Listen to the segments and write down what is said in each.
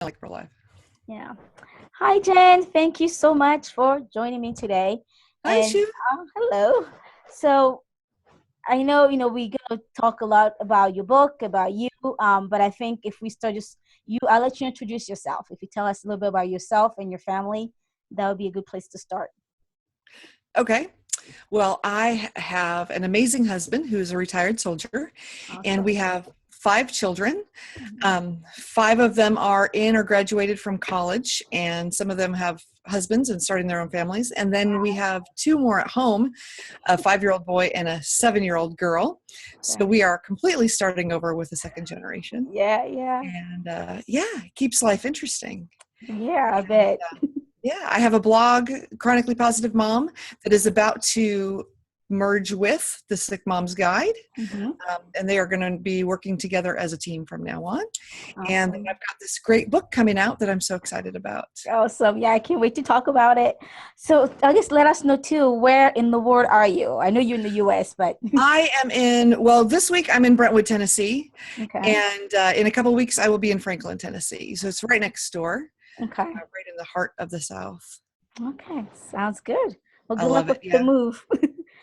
like we're live. Yeah. Hi, Jen. Thank you so much for joining me today. Hi, And Shu. hello. So I know, we're going to talk a lot about your book, about you. But I think if we start I'll let you introduce yourself. If you tell us a little bit about yourself and your family, that would be a good place to start. Okay. Well, I have an amazing husband who's a retired soldier, and we Awesome. have 5 children. Mhm. 5 of them are in or graduated from college, and some of them have husbands and starting their own families. And then we have 2 more at home, a 5-year-old boy and a 7-year-old girl. So Okay. we are completely starting over with the second generation. Yeah, yeah. And yeah, it keeps life interesting. Yeah, I And bet. yeah, I have a blog, Chronically Positive Mom, that is about to merge with the Sick Mom's Guide. Hmm. And they are going to be working together as a team from now on. And then Awesome. I've got this great book coming out that I'm so excited about. Awesome. Yeah, I can't wait to talk about it. So I guess let us know too, where in the world are you? I know you're in the US, but I am well, this week I'm in Brentwood, Tennessee. okay. And in a couple of weeks, I will be in Franklin, Tennessee. So it's right next door, Okay. right in the heart of the South. Okay. Sounds good. Well, I good luck love it. with the Yeah. move.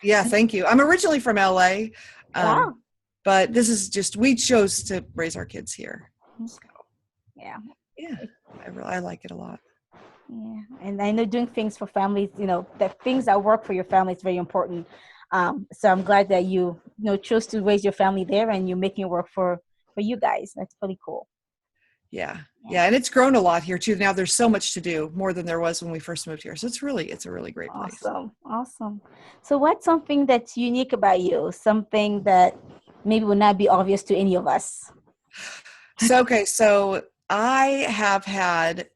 Yeah, thank you. I'm originally from LA, Wow. but this is just, we chose to raise our kids here. So, Yeah. yeah, I like it a lot. Yeah. And I know doing things for families, the things that work for your family is very important. So I'm glad that you chose to raise your family there and you're making it work for you guys. That's pretty cool. Yeah. Yeah. Yeah. And it's grown a lot here too. Now there's so much to do, more than there was when we first moved here. So it's a really great place. Awesome. Awesome. So what's something that's unique about you? Something that maybe would not be obvious to any of us? So I have had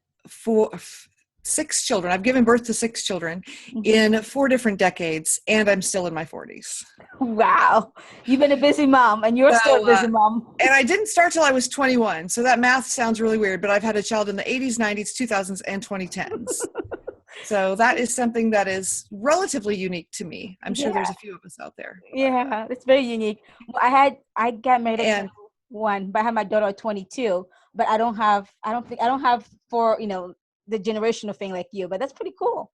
6 children. I've given birth to 6 children Mhm. in 4 different decades, and I'm still in my 40s. Wow. You've been a busy mom and you're still a So, busy mom. and I didn't start till I was 21. So that math sounds really weird, but I've had a child in the 80s, 90s, 2000s, and 2010s. So that is something that is relatively unique to me. I'm sure there's Yeah. a few of us out there. Yeah. It's very unique. Well, I got married at And 21, but I had my daughter at 22, but I don't have for, the generational thing like you, but that's pretty cool.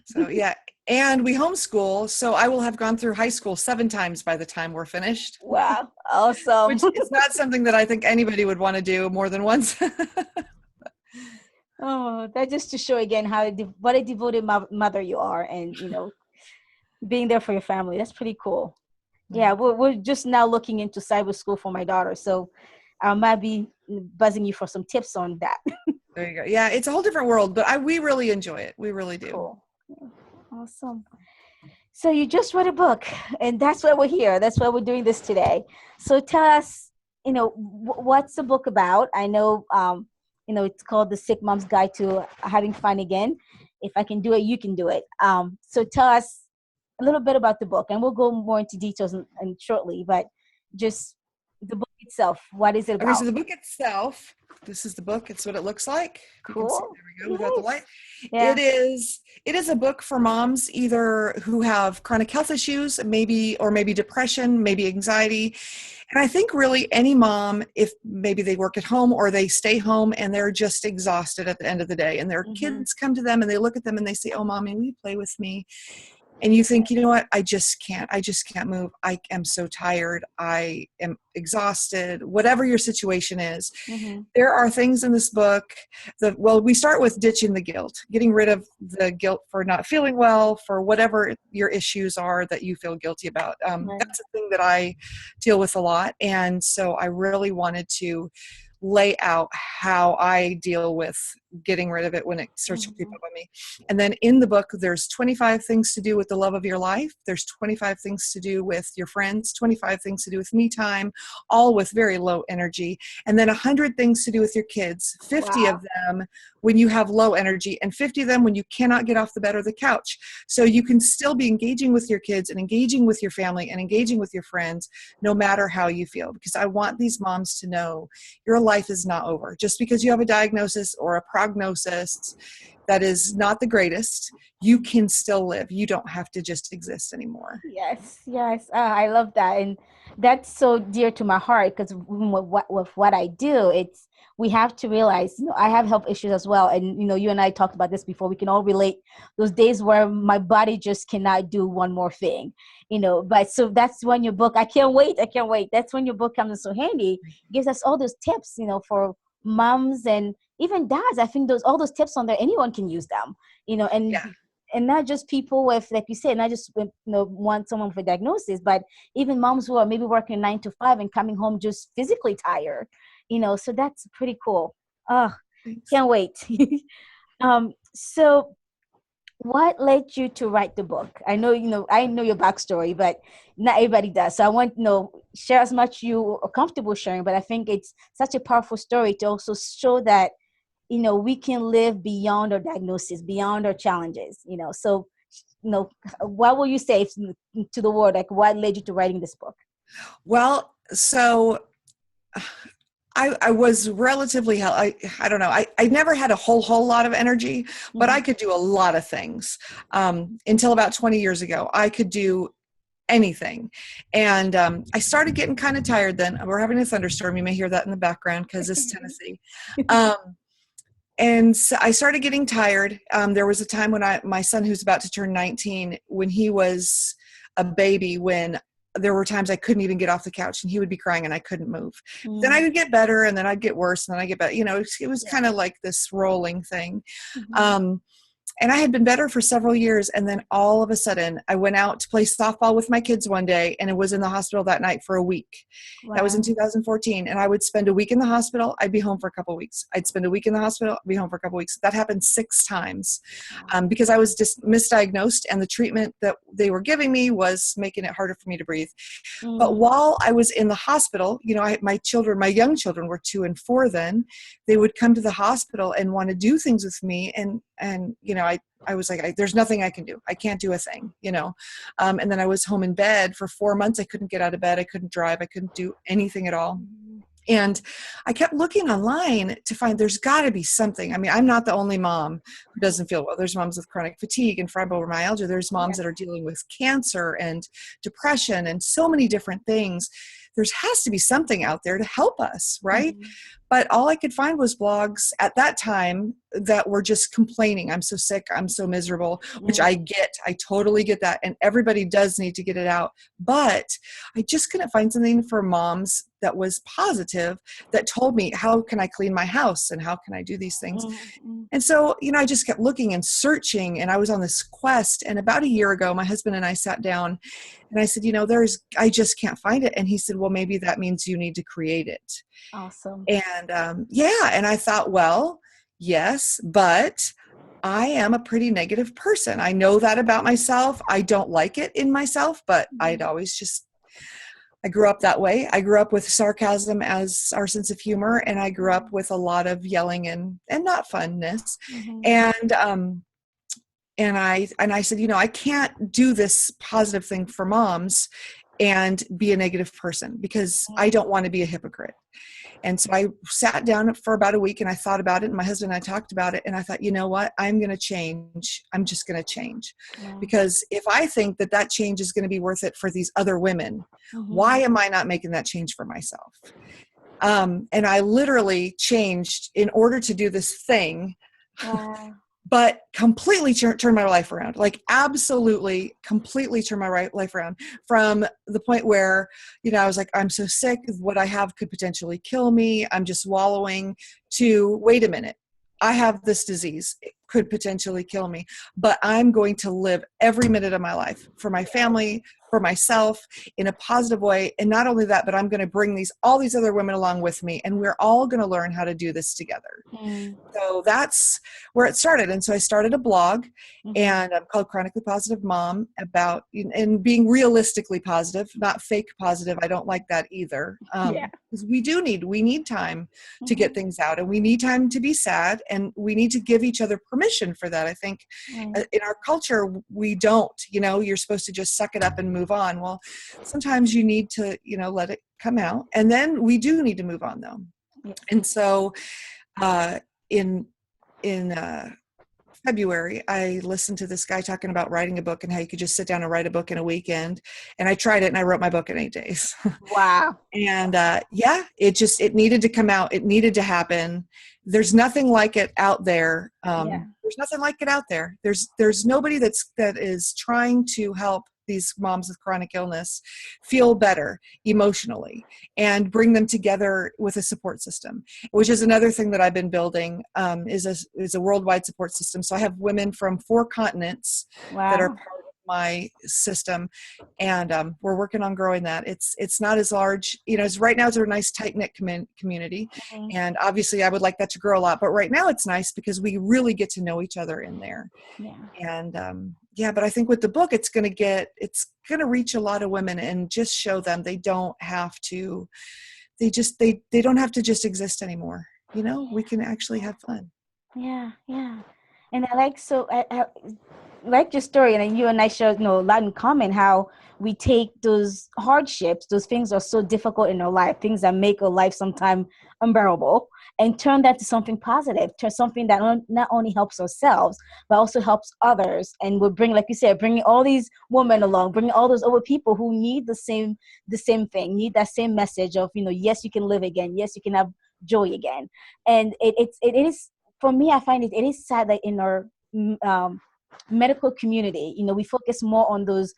so, yeah. And we homeschool. So I will have gone through high school 7 times by the time we're finished, Wow. Awesome. which is not something that I think anybody would want to do more than once. Oh, that just to show again what a devoted mother you are, and being there for your family. That's pretty cool. Yeah, we're just now looking into cyber school for my daughter, so I might be buzzing you for some tips on that. There you go. Yeah, it's a whole different world, but we really enjoy it. We really do. Cool. Yeah. Awesome. So you just read a book, and that's why we're here. That's why we're doing this today. So tell us, what's the book about? I know, it's called The Sick Mom's Guide to Having Fun Again. If I can do it, you can do it. So tell us a little bit about the book, and we'll go more into details and shortly. But just the book itself, what is it Okay, so about? the book itself, this is the book. It's what it looks like. If you can see, Cool. there we go, without the light. Yes. Yeah. It is a book for moms either who have chronic health issues, maybe depression, maybe anxiety. And I think really any mom, if maybe they work at home or they stay home and they're just exhausted at the end of the day, and their Mm-hmm. kids come to them and they look at them and they say, "Oh, mommy, will you play with me?" And you think, you know what, I just can't move. I am so tired. I am exhausted. Whatever your situation is, Mm-hmm. there are things in this book that, well, we start with ditching the guilt, getting rid of the guilt for not feeling well, for whatever your issues are that you feel guilty about. Right. That's a thing that I deal with a lot. And so I really wanted to lay out how I deal with getting rid of it when it starts to creep Mm-hmm. up on me. And then in the book, there's 25 things to do with the love of your life. There's 25 things to do with your friends, 25 things to do with me time, all with very low energy. And then 100 things to do with your kids, 50 of Wow. them when you have low energy, and 50 of them when you cannot get off the bed or the couch. So you can still be engaging with your kids and engaging with your family and engaging with your friends, no matter how you feel. Because I want these moms to know your life is not over. Just because you have a diagnosis or a prognosis, that is not the greatest, you can still live. You don't have to just exist anymore. Yes, yes. I love that. And that's so dear to my heart because with what I do, it's we have to realize, I have health issues as well. And, you and I talked about this before. We can all relate those days where my body just cannot do one more thing, But so that's when your book, I can't wait. I can't wait. That's when your book comes in so handy. It gives us all those tips, for moms and even dads. I think all those tips on there, anyone can use them, and Yeah. and not just people with, like you said, not just with, want someone for diagnosis, but even moms who are maybe working 9 to 5 and coming home just physically tired, so that's pretty cool. Oh, Thanks. can't wait. So what led you to write the book? I know your backstory, but not everybody does. So I want, share as much you are comfortable sharing, but I think it's such a powerful story to also show that we can live beyond our diagnosis, beyond our challenges, So, what will you say to the world? Like, what led you to writing this book? Well, so I was relatively, I don't know, I never had a whole lot of energy, but I could do a lot of things. Until about 20 years ago, I could do anything. And I started getting kind of tired then. We're having a thunderstorm. You may hear that in the background because it's Tennessee. And so I started getting tired. There was a time when my son, who's about to turn 19, when he was a baby, when there were times I couldn't even get off the couch and he would be crying and I couldn't move. Then I would get better and then I'd get worse and then I get better. It was kind of like this rolling thing. And I had been better for several years. And then all of a sudden I went out to play softball with my kids one day and it was in the hospital that night for a week. Wow. That was in 2014. And I would spend a week in the hospital. I'd be home for a couple of weeks. I'd spend a week in the hospital, I'd be home for a couple of weeks. That happened 6 times because I was just misdiagnosed and the treatment that they were giving me was making it harder for me to breathe. But while I was in the hospital, my young children were 2 and 4 then, they would come to the hospital and want to do things with me. And I was like, there's nothing I can do. I can't do a thing, and then I was home in bed for 4 months. I couldn't get out of bed. I couldn't drive. I couldn't do anything at all. And I kept looking online to find there's got to be something. I mean, I'm not the only mom who doesn't feel well. There's moms with chronic fatigue and fibromyalgia. There's moms that are dealing with cancer and depression and so many different things. There has to be something out there to help us, right? But all I could find was blogs at that time that were just complaining. I'm so sick. I'm so miserable, which I get. I totally get that. And everybody does need to get it out. But I just couldn't find something for moms that was positive that told me, how can I clean my house and how can I do these things? And so, I just kept looking and searching and I was on this quest. And about a year ago, my husband and I sat down and I said, I just can't find it. And he said, well, maybe that means you need to create it. Awesome. And and I thought, well, yes, but I am a pretty negative person. I know that about myself. I don't like it in myself, but I grew up that way. I grew up with sarcasm as our sense of humor, and I grew up with a lot of yelling and not funness. And I said, I can't do this positive thing for moms and be a negative person because I don't want to be a hypocrite. And so I sat down for about a week and I thought about it, and my husband and I talked about it, and I thought, you know what, I'm going to change. I'm just going to change. Because if I think that change is going to be worth it for these other women, why am I not making that change for myself? And I literally changed in order to do this thing. But completely turn my life around, like absolutely, completely turn my life around from the point where, I was like, I'm so sick. What I have could potentially kill me. I'm just wallowing to, wait a minute. I have this disease. It could potentially kill me, but I'm going to live every minute of my life for my family, for myself in a positive way. And not only that, but I'm going to bring all these other women along with me, and we're all going to learn how to do this together. So that's where it started. And so I started a blog and I'm called Chronically Positive Mom, about and being realistically positive, not fake positive. I don't like that either. Because we need time to get things out, and we need time to be sad, and we need to give each other permission for that. I think in our culture, we don't, you're supposed to just suck it up and move on. Well, sometimes you need to, let it come out, and then we do need to move on though. And so, in February, I listened to this guy talking about writing a book and how you could just sit down and write a book in a weekend. And I tried it and I wrote my book in 8 days. Wow. And yeah, it needed to come out. It needed to happen. There's nothing like it out there. Yeah. There's nothing like it out there. There's nobody that is trying to help these moms with chronic illness feel better emotionally and bring them together with a support system, which is another thing that I've been building, is a worldwide support system. So I have women from 4 continents that are Wow. part of my system, and we're working on growing that. It's not as large, as right now it's a nice tight knit community, Mhm. and obviously I would like that to grow a lot. But right now it's nice because we really get to know each other in there. Yeah. And yeah, but I think with the book, it's going to reach a lot of women and just show them they don't have to. They don't have to just exist anymore. We can actually have fun. Yeah. Yeah. And I like your story, and you and I share, a lot in common, how we take those hardships, those things that are so difficult in our life, things that make our life sometimes unbearable, and turn that to something positive, to something that not only helps ourselves, but also helps others. And we'll bring, like you said, bringing all these women along, bringing all those other people who need the same thing, need that same message of, yes, you can live again. Yes, you can have joy again. And it is, for me, I find it is sad that in our medical community, we focus more on those,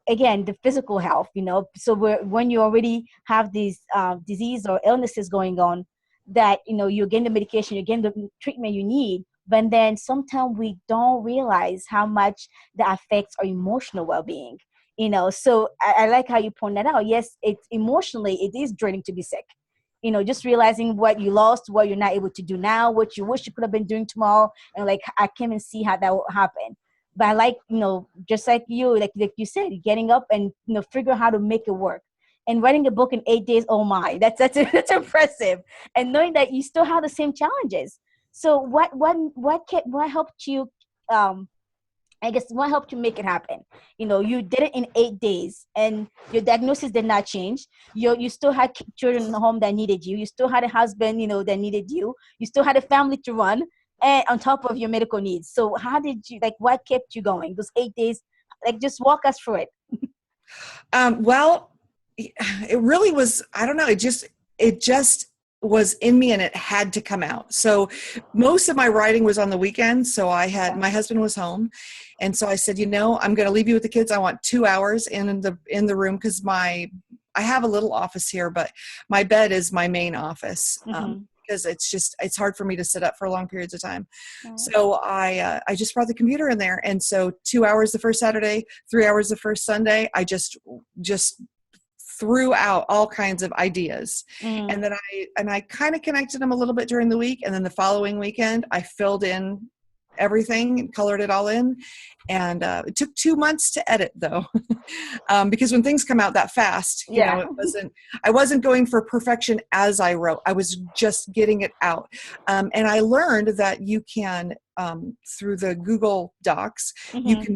again, the physical health, so when you already have these disease or illnesses going on, that you're getting the medication, you're getting the treatment you need, but then sometimes we don't realize how much that affects our emotional well-being. So I like how you point that out. Yes, it's emotionally, it is draining to be sick. Just realizing what you lost, what you're not able to do now, what you wish you could have been doing tomorrow, and like I came and see how that will happen. But I like, just like you said, getting up and figure out how to make it work. And writing a book in 8 days, oh my, that's impressive. And knowing that you still have the same challenges. So what helped you? I guess what helped you make it happen? You did it in 8 days, and your diagnosis did not change. You still had children in the home that needed you. You still had a husband, that needed you. You still had a family to run, and on top of your medical needs. So how did you, what kept you going those 8 days? Like, just walk us through it. Well, it really was, I don't know, it just was in me and it had to come out. So most of my writing was on the weekend. So my husband was home. And so I said, I'm going to leave you with the kids. I want 2 hours in the room, because I have a little office here, but my bed is my main office. Mm-hmm. Because it's hard for me to sit up for long periods of time. Right. So I just brought the computer in there. And so 2 hours the first Saturday, 3 hours the first Sunday, I just threw out all kinds of ideas. Mm. And then I kind of connected them a little bit during the week. And then the following weekend, I filled in everything and colored it all in. And it took 2 months to edit, though, because when things come out that fast, Yeah. I wasn't going for perfection as I wrote. I was just getting it out. And I learned that you can, through the Google Docs, Mm-hmm.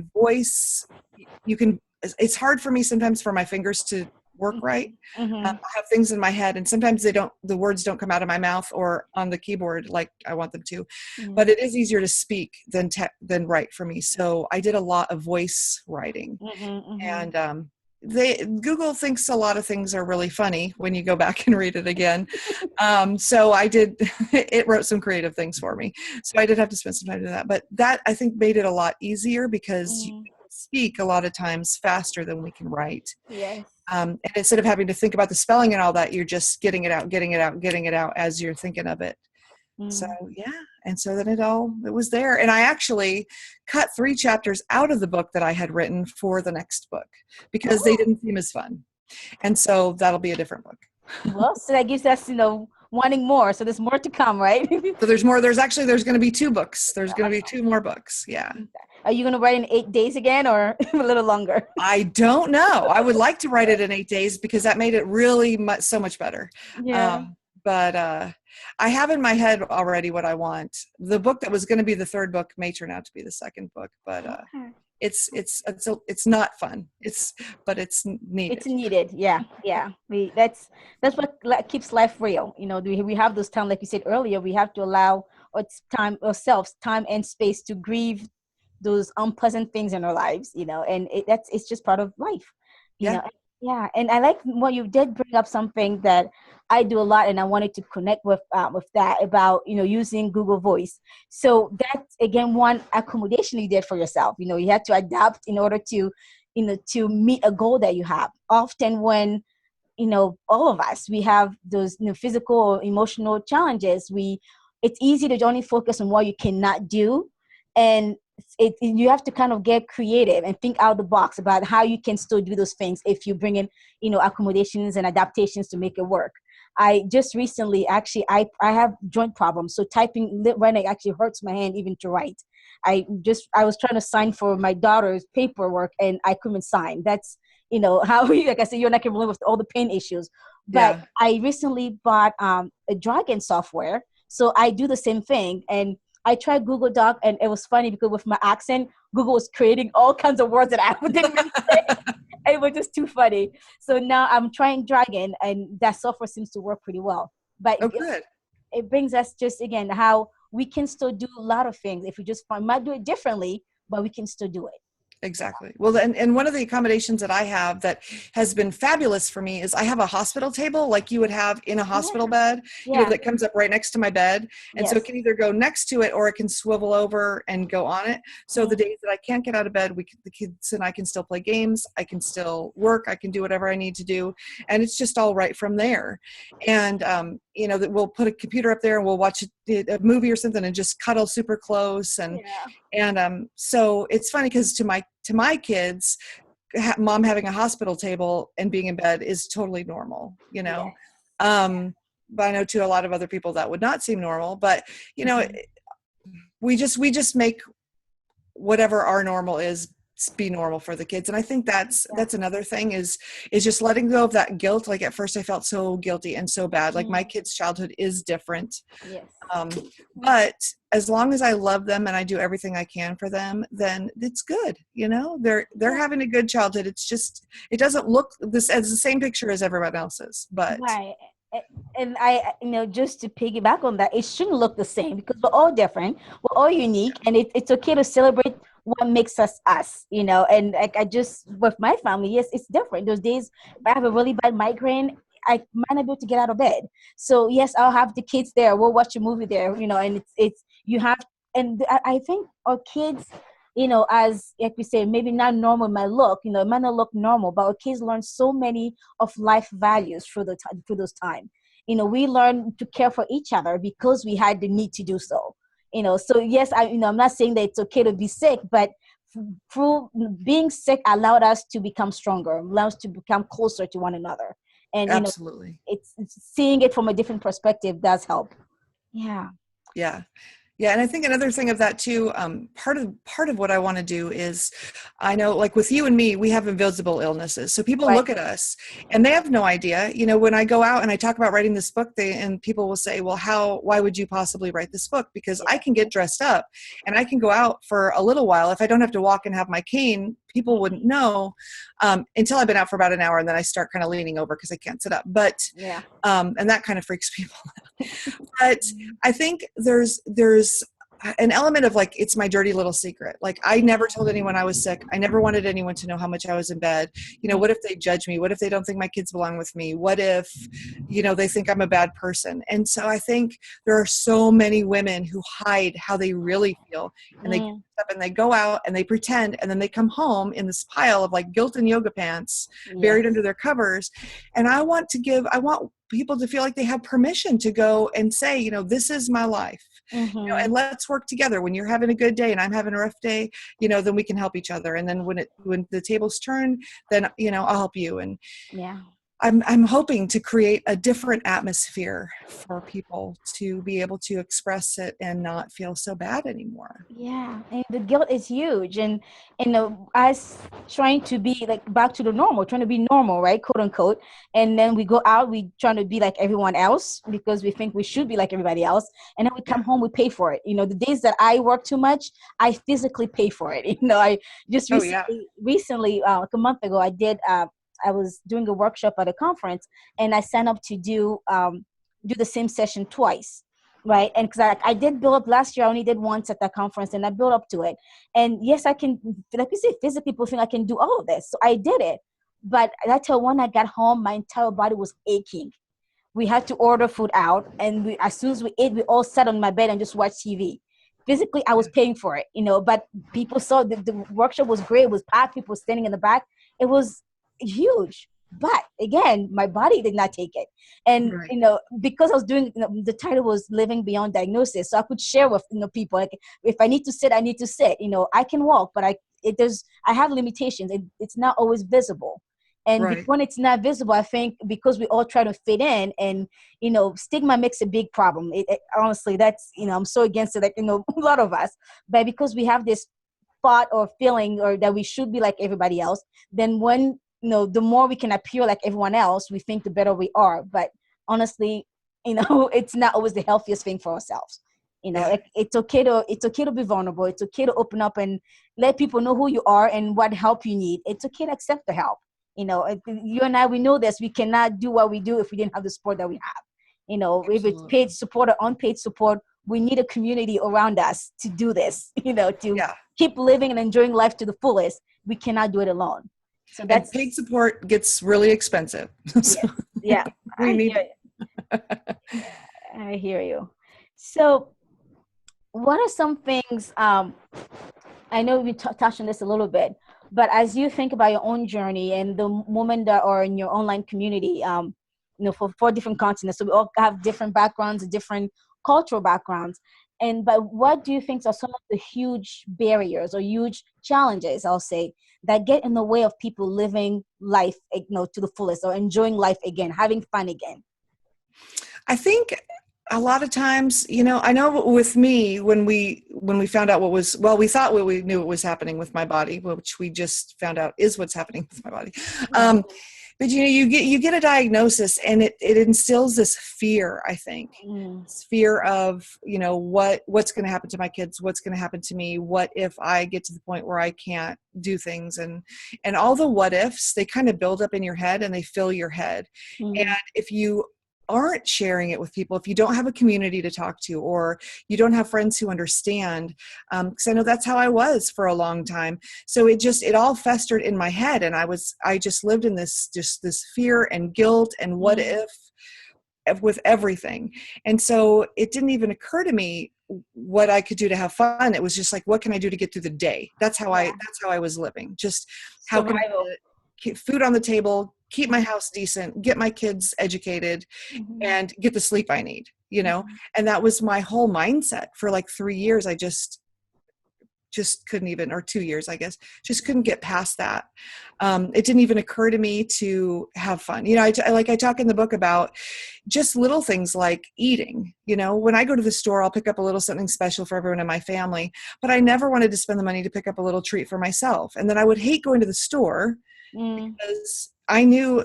it's hard for me sometimes for my fingers to work right. Mm-hmm. I have things in my head, and sometimes the words don't come out of my mouth or on the keyboard like I want them to. Mm-hmm. But it is easier to speak than write for me. So I did a lot of voice writing, Mm-hmm. and Google thinks a lot of things are really funny when you go back and read it again. So I did. It wrote some creative things for me. So I did have to spend some time doing that. But that, I think, made it a lot easier, because you can speak a lot of times faster than we can write. Yes. And instead of having to think about the spelling and all that, you're just getting it out as you're thinking of it. So yeah, and so then it was there. And I actually cut 3 chapters out of the book that I had written for the next book, because they didn't seem as fun. And so that'll be a different book. Well, so that gives us, wanting more. So there's more to come, right? So there's more. There's going to be 2 books. There's going to be 2 more books. Yeah. Are you going to write in 8 days again, or a little longer? I don't know. I would like to write it in 8 days, because that made it really so much better. Yeah. But I have in my head already what I want. The book that was going to be the 3rd book may turn out to be the 2nd book, but it's not fun. But it's needed. It's needed. Yeah. That's what keeps life real. We have those times, like you said earlier, we have to allow or it's time ourselves time and space to grieve those unpleasant things in our lives, and it's just part of life, you Yeah. know. Yeah, and I like what you did bring up something that I do a lot, and I wanted to connect with that about using Google Voice. So that's again one accommodation you did for yourself. You had to adapt in order to meet a goal that you have. Often when all of us, we have those physical or emotional challenges. It's easy to only focus on what you cannot do, and you have to kind of get creative and think out the box about how you can still do those things if you bring in accommodations and adaptations to make it work. I just recently, actually, I have joint problems, so typing writing actually hurts my hand even to write. I was trying to sign for my daughter's paperwork and I couldn't sign. That's how like I said, you're not familiar with all the pain issues. But Yeah. I recently bought a dragon software, so I do the same thing. And I tried Google Doc, and it was funny because with my accent, Google was creating all kinds of words that I didn't really say. It was just too funny. So now I'm trying Dragon, and that software seems to work pretty well. But Oh, good. it brings us just again how we can still do a lot of things if we just might do it differently, but we can still do it. Exactly. Well, and one of the accommodations that I have that has been fabulous for me is I have a hospital table like you would have in a hospital Yeah. bed, Yeah. that comes up right next to my bed. And so it Yes. can either go next to it or it can swivel over and go on it. So the Mm. days that I can't get out of bed, the kids and I can still play games. I can still work. I can do whatever I need to do. And it's just all right from there. And, that we'll put a computer up there and we'll watch a movie or something and just cuddle super close. Yeah. And so it's funny because to my kids, mom having a hospital table and being in bed is totally normal, Yes. but I know to a lot of other people that would not seem normal, but Mhm. we just make whatever our normal is be normal for the kids. And I think that's Exactly. another thing is just letting go of that guilt. Like at first I felt so guilty and so bad. Like my Mm. kids' childhood is different. Yes. um, but as long as I love them and I do everything I can for them, then it's good. They're Yeah. having a good childhood. It's just it doesn't look this as the same picture as everyone else's. But Right. And just to piggyback on that, it shouldn't look the same because we're all different, we're all unique, and it's okay to celebrate what makes us us, And like I just with my family, yes, it's different. Those days, if I have a really bad migraine, I might not be able to get out of bed. So yes, I'll have the kids there. We'll watch a movie there, and it's you have, and I think our kids, as like we say, maybe not normal might look, it might not look normal, but our kids learn so many of life values through those time. We learn to care for each other because we had the need to do so. So yes, I'm not saying that it's okay to be sick, but through being sick allowed us to become stronger, allowed us to become closer to one another. And absolutely. it's seeing it from a different perspective does help. Yeah. Yeah. Yeah, and I think another thing of that too, part of what I want to do is, I know, like with you and me, we have invisible illnesses. So people Right. look at us and they have no idea. When I go out and I talk about writing this book, and people will say, "Well, why would you possibly write this book?" Because I Yeah. can get dressed up and I can go out for a little while. If I don't have to walk and have my cane, people wouldn't know until I've been out for about an hour, and then I start kind of leaning over because I can't sit up. But Yeah. and that kind of freaks people out. But I think there's an element of like, it's my dirty little secret. Like I never told anyone I was sick. I never wanted anyone to know how much I was in bed. What if they judge me? What if they don't think my kids belong with me? What if, they think I'm a bad person? And so I think there are so many women who hide how they really feel, and they get Mm. up and they go out and they pretend, and then they come home in this pile of like guilt and yoga pants buried Yes. under their covers. And I want people to feel like they have permission to go and say, this is my life. And Mm-hmm. let's work together. When you're having a good day and I'm having a rough day, then we can help each other. And then when the tables turn, then, I'll help you. And Yeah. I'm hoping to create a different atmosphere for people to be able to express it and not feel so bad anymore. Yeah, and the guilt is huge, and us trying to be like back to the normal, trying to be normal, right, quote unquote, and then we go out, we trying to be like everyone else because we think we should be like everybody else, and then we Yeah. come home, we pay for it. The days that I work too much, I physically pay for it. I just Oh yeah. recently, like a month ago, I did. I was doing a workshop at a conference, and I signed up to do the same session twice. right? And because I did build up last year, I only did once at that conference, and I built up to it. And yes, I can, like you say, physically, people think I can do all of this. So I did it. But I tell you, when I got home, my entire body was aching. We had to order food out, and as soon as we ate, we all sat on my bed and just watched TV. Physically, I was paying for it, but people saw the workshop was great. It was packed. People were standing in the back. It was huge. But again, my body did not take it. And, Right. because I was doing, the title was Living Beyond Diagnosis. So I could share with, people, like, if I need to sit, I need to sit. I can walk, but I have limitations. It's not always visible. And Right. when it's not visible, I think because we all try to fit in, and, stigma makes a big problem. Honestly, that's, I'm so against it, like, a lot of us, but because we have this thought or feeling or that we should be like everybody else, then when, the more we can appear like everyone else, we think the better we are. But honestly, it's not always the healthiest thing for ourselves. Yeah. It's okay to be vulnerable. It's okay to open up and let people know who you are and what help you need. It's okay to accept the help. You and I, we know this. We cannot do what we do if we didn't have the support that we have. If it's Absolutely. paid support or unpaid support, we need a community around us to do this, to Yeah. keep living and enjoying life to the fullest. We cannot do it alone. So And paid that's, support gets really expensive. yeah, So yeah, we I need. hear you. I hear you. So what are some things, I know we touched on this a little bit, but as you think about your own journey and the women that are in your online community, for 4 different continents, so we all have different backgrounds, different cultural backgrounds. But what do you think are some of the huge barriers or huge challenges, I'll say, that get in the way of people living life, to the fullest, or enjoying life again, having fun again? I think a lot of times, I know with me, when we found out we thought we knew what was happening with my body, which we just found out is what's happening with my body. Right. But you get a diagnosis, and it instills this fear, I think. Mm. This fear of, what's going to happen to my kids, what's going to happen to me, what if I get to the point where I can't do things, and all the what ifs, they kind of build up in your head and they fill your head. And Mm. if you aren't sharing it with people, if you don't have a community to talk to, or you don't have friends who understand, because I know that's how I was for a long time. So it all festered in my head, and I just lived in this fear and guilt and what Mm. if with everything. And so it didn't even occur to me what I could do to have fun. It was just like, what can I do to get through the day? Yeah. That's how I was living. Just how can I Survival. keep food on the table, keep my house decent, get my kids educated, Mm-hmm. and get the sleep I need. And that was my whole mindset for like 3 years. I just couldn't even, or 2 years, I guess, just couldn't get past that. It didn't even occur to me to have fun. I talk in the book about just little things like eating. When I go to the store, I'll pick up a little something special for everyone in my family, but I never wanted to spend the money to pick up a little treat for myself. And then I would hate going to the store Mm. because I knew,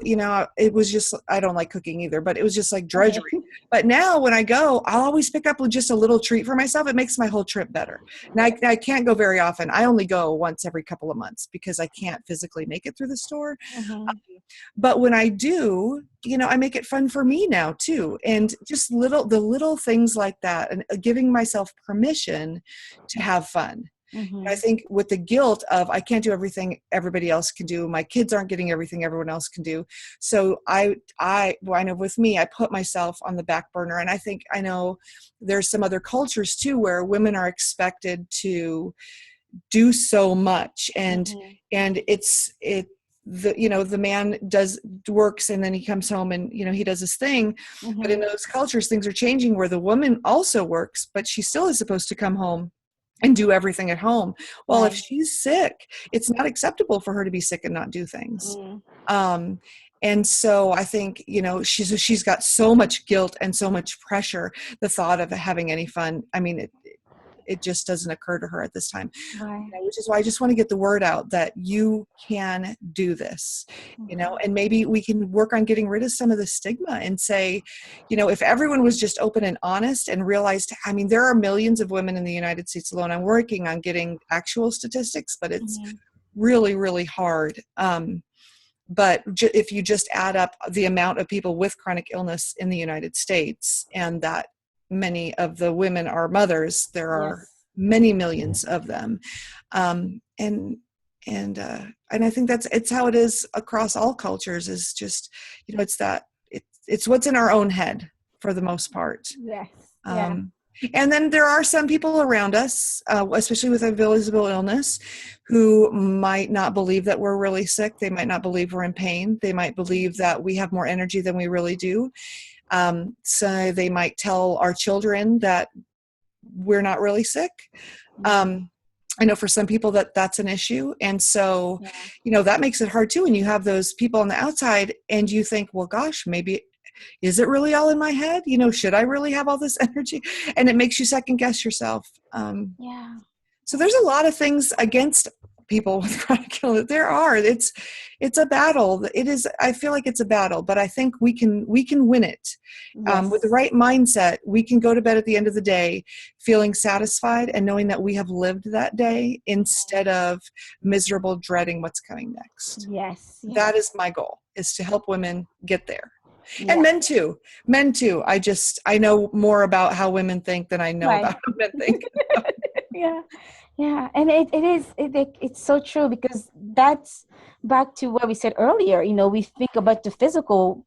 it was just, I don't like cooking either, but it was just like Okay. drudgery. But now when I go, I'll always pick up with just a little treat for myself. It makes my whole trip better. And I can't go very often. I only go once every couple of months because I can't physically make it through the store. Mm-hmm. But when I do, I make it fun for me now too. And just the little things like that, and giving myself permission to have fun. I Mm-hmm. think with the guilt of I can't do everything everybody else can do, my kids aren't getting everything everyone else can do. So I know with me, I put myself on the back burner. And I know there's some other cultures too where women are expected to do so much, and Mm-hmm. the man works, and then he comes home and he does his thing. But in Mm-hmm. those cultures, things are changing where the woman also works, but she still is supposed to come home and do everything at home. Well, if Right. she's sick, it's not acceptable for her to be sick and not do things. Mm. Um, and so I think, she's got so much guilt and so much pressure. The thought of having any fun, I mean, it just doesn't occur to her at this time. Right. Which is why I just want to get the word out that you can do this, Mm-hmm. and maybe we can work on getting rid of some of the stigma and say, if everyone was just open and honest and realized, I mean, there are millions of women in the United States alone. I'm working on getting actual statistics, but it's Mm-hmm. really, really hard. But if you just add up the amount of people with chronic illness in the United States, and that many of the women are mothers. There are Yes. many millions of them. Um, and, and I think it's how it is across all cultures, is just, it's that it's what's in our own head for the most part. Yes. Yeah. Um, and then there are some people around us, especially with a visible illness, who might not believe that we're really sick. They might not believe we're in pain. They might believe that we have more energy than we really do. So they might tell our children that we're not really sick. Um, I know for some people that's an issue. And so, Yeah. that makes it hard too. And you have those people on the outside and you think, well, gosh, maybe, is it really all in my head? Should I really have all this energy? And it makes you second guess yourself. Yeah. So there's a lot of things against people with chronic illness. There are. It's a battle. It is. I feel like it's a battle, but I think we can win it. With the Yes. right mindset, we can go to bed at the end of the day feeling satisfied and knowing that we have lived that day instead of miserable, dreading what's coming next. Yes. That Yes. is my goal: is to help women get there. And Yeah. men too. I know more about how women think than I know Right. about how men think. Yeah. Yeah. And it's so true, because that's back to what we said earlier. We think about the physical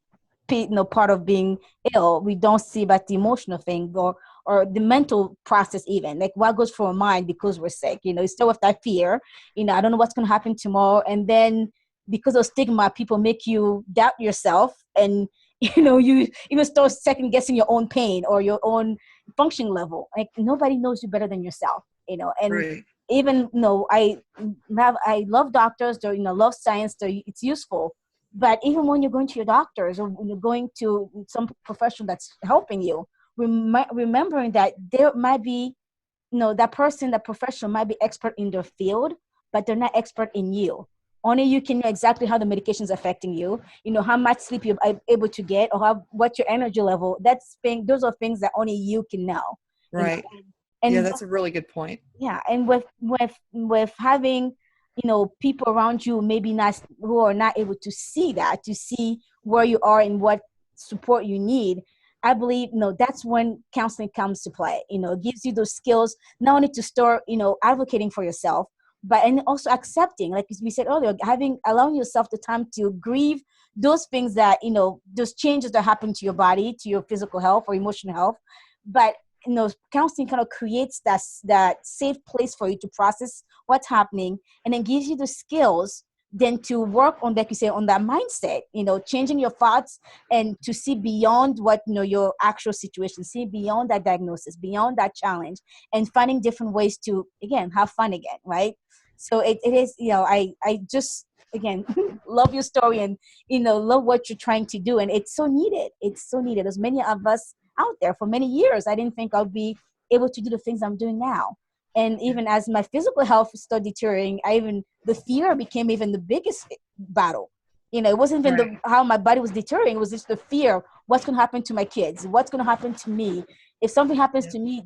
part of being ill. We don't see about the emotional thing, or the mental process, even like what goes through our mind because we're sick. It's still with that fear. I don't know what's going to happen tomorrow. And then because of stigma, people make you doubt yourself, and you even start second guessing your own pain or your own function level. Like nobody knows you better than yourself. And Right. even I love doctors. Love science. It's useful. But even when you're going to your doctors, or when you're going to some professional that's helping you, remembering that there might be, that person, that professional might be expert in their field, but they're not expert in you. Only you can know exactly how the medication is affecting you, how much sleep you're able to get, or what your energy level. Those are things that only you can know. Right. Yeah, And that's a really good point. yeah, and with having people around you, maybe not, who are not able to see that, to see where you are and what support you need. I believe that's when counseling comes to play. It gives you those skills, not only to start advocating for yourself, but and also accepting, like we said earlier, allowing yourself the time to grieve those things, that those changes that happen to your body, to your physical health or emotional health. But counseling kind of creates that safe place for you to process what's happening, and then gives you the skills then to work on, like you say, on that mindset, changing your thoughts, and to see beyond what your actual situation, see beyond that diagnosis, beyond that challenge, and finding different ways to, again, have fun again, right? So it is, I just, again, love your story, and love what you're trying to do, and it's so needed. There's many of us out there. For many years, I didn't think I'll be able to do the things I'm doing now. And even as my physical health started deteriorating, the fear became even the biggest battle. It wasn't even Right. how my body was deteriorating. It was just the fear: what's going to happen to my kids? What's going to happen to me? If something happens Yeah. to me,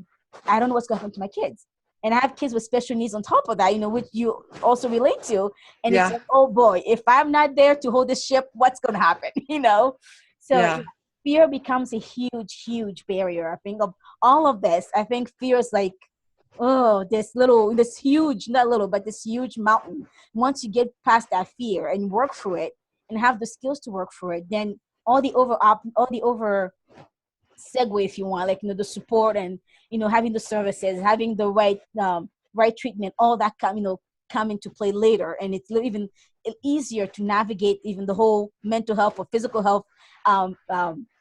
I don't know what's going to happen to my kids. And I have kids with special needs on top of that, which you also relate to. And it's Yeah. like, oh boy, if I'm not there to hold the ship, what's going to happen? So Yeah. fear becomes a huge, huge barrier. I think of all of this. I think fear is like, oh, this huge, not little, but this huge mountain. Once you get past that fear and work through it, and have the skills to work through it, then all the over segue, if you want, like the support, and having the services, having the right treatment, all that come into play later, and it's even easier to navigate even the whole mental health or physical health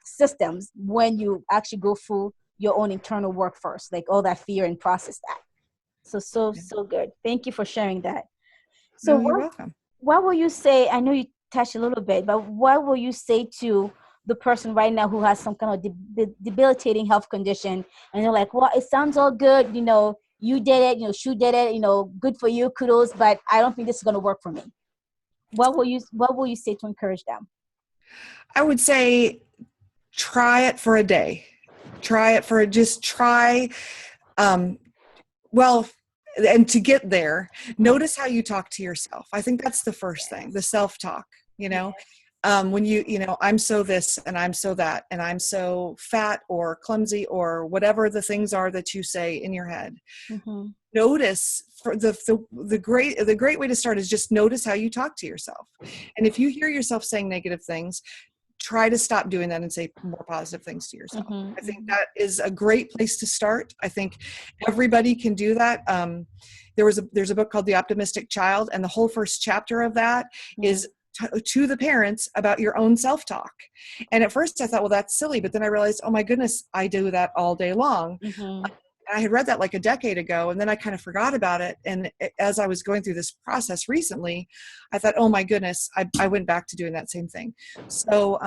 systems, when you actually go through your own internal work first, like all that fear, and process that. So good. Thank you for sharing that. So No, you're welcome. what will you say? I know you touched a little bit, but what will you say to the person right now who has some kind of debilitating health condition, and they're like, well, it sounds all good, you did it, Shu did it, good for you, kudos, but I don't think this is going to work for me. What will you say to encourage them? I would say try it for a day. Just try. Um, well, and to get there, notice how you talk to yourself. I think that's the first thing, the Yes. self-talk, you know. Yes. when I'm so this and I'm so that and I'm so fat or clumsy or whatever the things are that you say in your head. Mm-hmm. Notice, for the great way to start is just notice how you talk to yourself. And if you hear yourself saying negative things, try to stop doing that and say more positive things to yourself. Mm-hmm. I think that is a great place to start. I think everybody can do that. There's a book called The Optimistic Child, and the whole first chapter of that is to the parents about your own self-talk. And at first I thought, well, that's silly. But then I realized, oh my goodness, I do that all day long. Mm-hmm. I had read that like a decade ago, and then I kind of forgot about it. And as I was going through this process recently, I thought, oh my goodness, I went back to doing that same thing. So,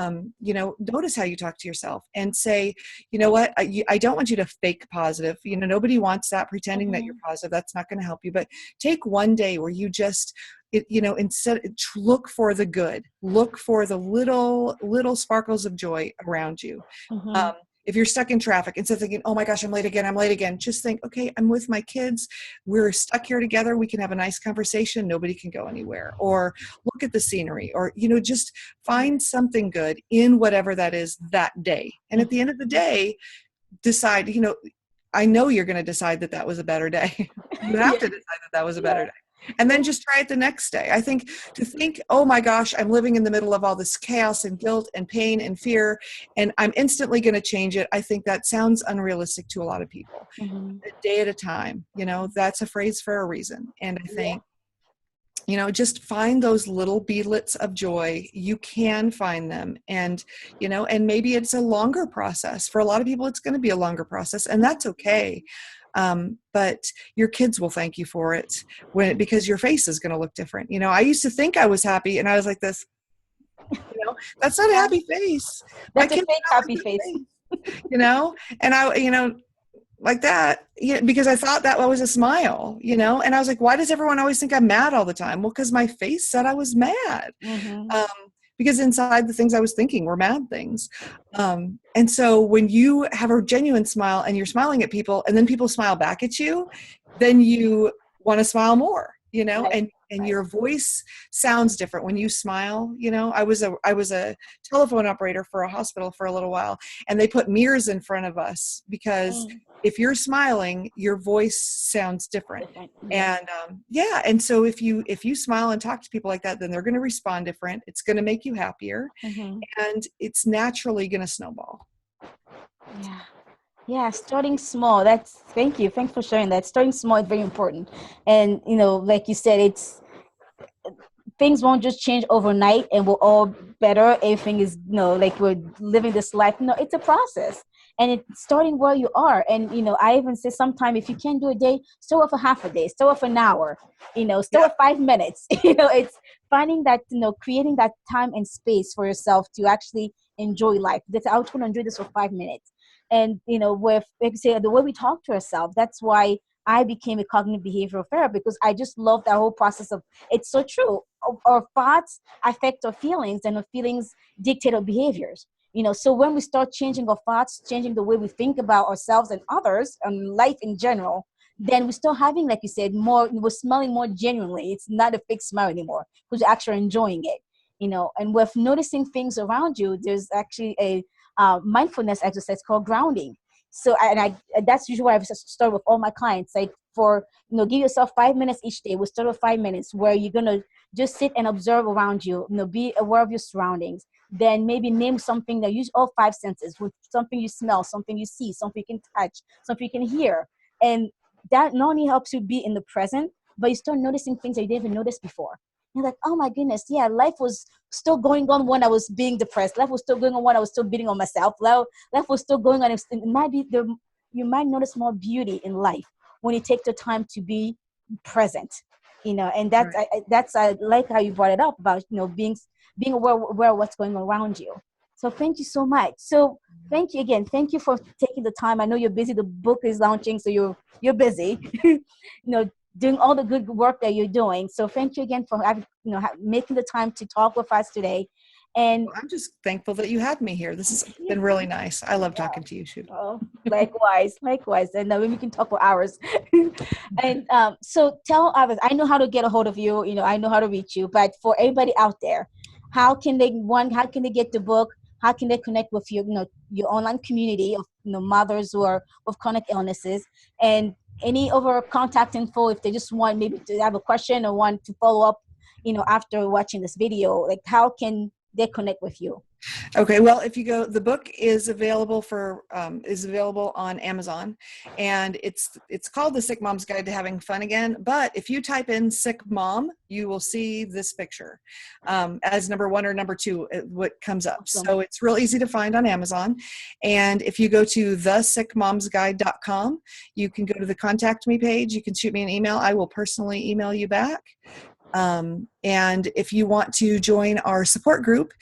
notice how you talk to yourself and say, you know what, I don't want you to fake positive. Nobody wants that, pretending that you're positive. That's not going to help you. But take one day where you just, instead, look for the good, look for the little sparkles of joy around you. Mm-hmm. If you're stuck in traffic, instead of thinking, oh my gosh, I'm late again, just think, okay, I'm with my kids. We're stuck here together. We can have a nice conversation. Nobody can go anywhere. Or look at the scenery, or, just find something good in whatever that is that day. And at the end of the day, decide, I know you're going to decide that was a better day. You have to decide that was a better day. And then just try it the next day. I think to think, oh my gosh, I'm living in the middle of all this chaos and guilt and pain and fear, and I'm instantly going to change it. I think that sounds unrealistic to a lot of people. Mm-hmm. A day at a time, that's a phrase for a reason. And I think, just find those little beadlets of joy. You can find them. And, and maybe it's a longer process. For a lot of people, it's going to be a longer process, and that's okay. But your kids will thank you for it because your face is going to look different. I used to think I was happy, and I was like this, that's not a happy face. That's a fake happy face. And I, like that, because I thought that was a smile, and I was like, why does everyone always think I'm mad all the time? Well, because my face said I was mad. Mm-hmm. Because inside the things I was thinking were mad things. And so when you have a genuine smile and you're smiling at people, and then people smile back at you, then you want to smile more, Right. and your voice sounds different when you smile. I was a telephone operator for a hospital for a little while, and they put mirrors in front of us because if you're smiling, your voice sounds different. Yeah. And and so if you smile and talk to people like that, then they're going to respond different. It's going to make you happier, Mm-hmm. and it's naturally going to snowball. Yeah, starting small. Thank you. Thanks for sharing that. Starting small is very important. And like you said, things won't just change overnight and we're all better. Everything is, like we're living this life. No, it's a process. And it's starting where you are. And, I even say sometimes if you can't do a day, start with a half a day, start with an hour, start with 5 minutes. It's finding that, creating that time and space for yourself to actually enjoy life. I want to enjoy this for 5 minutes. And, with, like you say, the way we talk to ourselves, that's why I became a cognitive behavioral therapist, because I just love that whole process of, it's so true. Our thoughts affect our feelings, and our feelings dictate our behaviors. So when we start changing our thoughts, changing the way we think about ourselves and others and life in general, then we start having, like you said, we're smelling more genuinely. It's not a fake smile anymore, because you're actually enjoying it. And with noticing things around you, there's actually a mindfulness exercise called grounding. So that's usually what I start with all my clients. Like give yourself 5 minutes each day. We'll start with 5 minutes where you're gonna just sit and observe around you. Be aware of your surroundings. Then maybe name something that use all 5 senses. With something you smell, something you see, something you can touch, something you can hear, and that not only helps you be in the present, but you start noticing things that you didn't even notice before. You're like, oh my goodness, yeah, life was still going on when I was being depressed. Life was still going on when I was still beating on myself. Life was still going on. It might be there. You might notice more beauty in life when you take the time to be present. And that's Right. I like how you brought it up about being aware of what's going on around you. So thank you so much. So thank you again. Thank you for taking the time. I know you're busy. The book is launching, so you're busy. Doing all the good work that you're doing. So thank you again for making the time to talk with us today. And Well, I'm just thankful that you had me here. This has been really nice. I love talking to you, Shu. oh, likewise. And we can talk for hours. And so tell others. I know how to get a hold of you. I know how to reach you. But for everybody out there, how can they get the book? How can they connect with your online community of mothers who are with chronic illnesses, and any other contact info if they just want maybe to have a question or want to follow up, after watching this video, like how can they connect with you? Okay, well, if you go, the book is available on Amazon, and it's called The Sick Mom's Guide to Having Fun Again. But if you type in "sick mom," you will see this picture as number one or number two. What comes up? Awesome. So it's real easy to find on Amazon. And if you go to thesickmomsguide.com, you can go to the contact me page. You can shoot me an email. I will personally email you back. And if you want to join our support group,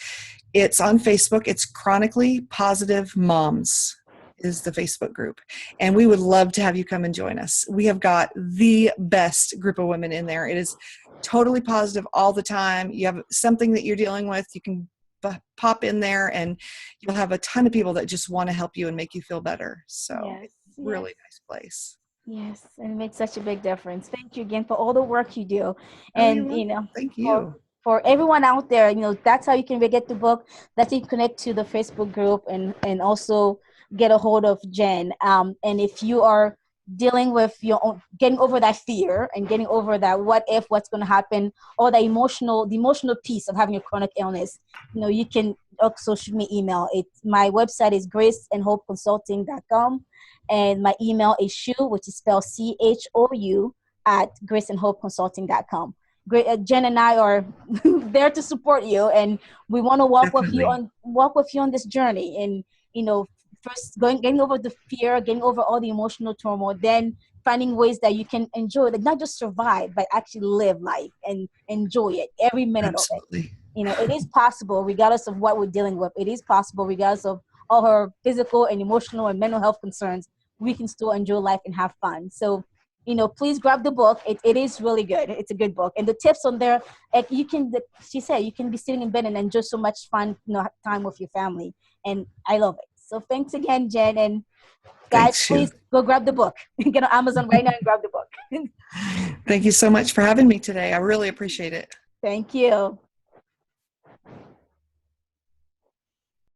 it's on Facebook. It's Chronically Positive Moms is the Facebook group. And we would love to have you come and join us. We have got the best group of women in there. It is totally positive all the time. You have something that you're dealing with, you can pop in there and you'll have a ton of people that just want to help you and make you feel better. So it's a really nice place. Yes, and it makes such a big difference. Thank you again for all the work you do. And, thank you. For everyone out there, that's how you can get the book. That's how you connect to the Facebook group and also get a hold of Jen. And if you are dealing with your own, getting over that fear and getting over that what's going to happen, or the emotional piece of having a chronic illness, you can also shoot me email. My website is graceandhopeconsulting.com, and my email is Shu, which is spelled CHOU, at graceandhopeconsulting.com. Jen and I are there to support you, and we want to walk with you on this journey. And first getting over the fear, getting over all the emotional turmoil, then finding ways that you can enjoy, like not just survive, but actually live life and enjoy it every minute of it. It is possible regardless of what we're dealing with. It is possible regardless of all her physical and emotional and mental health concerns. We can still enjoy life and have fun. So please grab the book. It is really good. It's a good book. And the tips on there, she said, you can be sitting in bed and enjoy so much fun, time with your family. And I love it. So thanks again, Jen. And guys, please go grab the book. Get on Amazon right now and grab the book. Thank you so much for having me today. I really appreciate it. Thank you.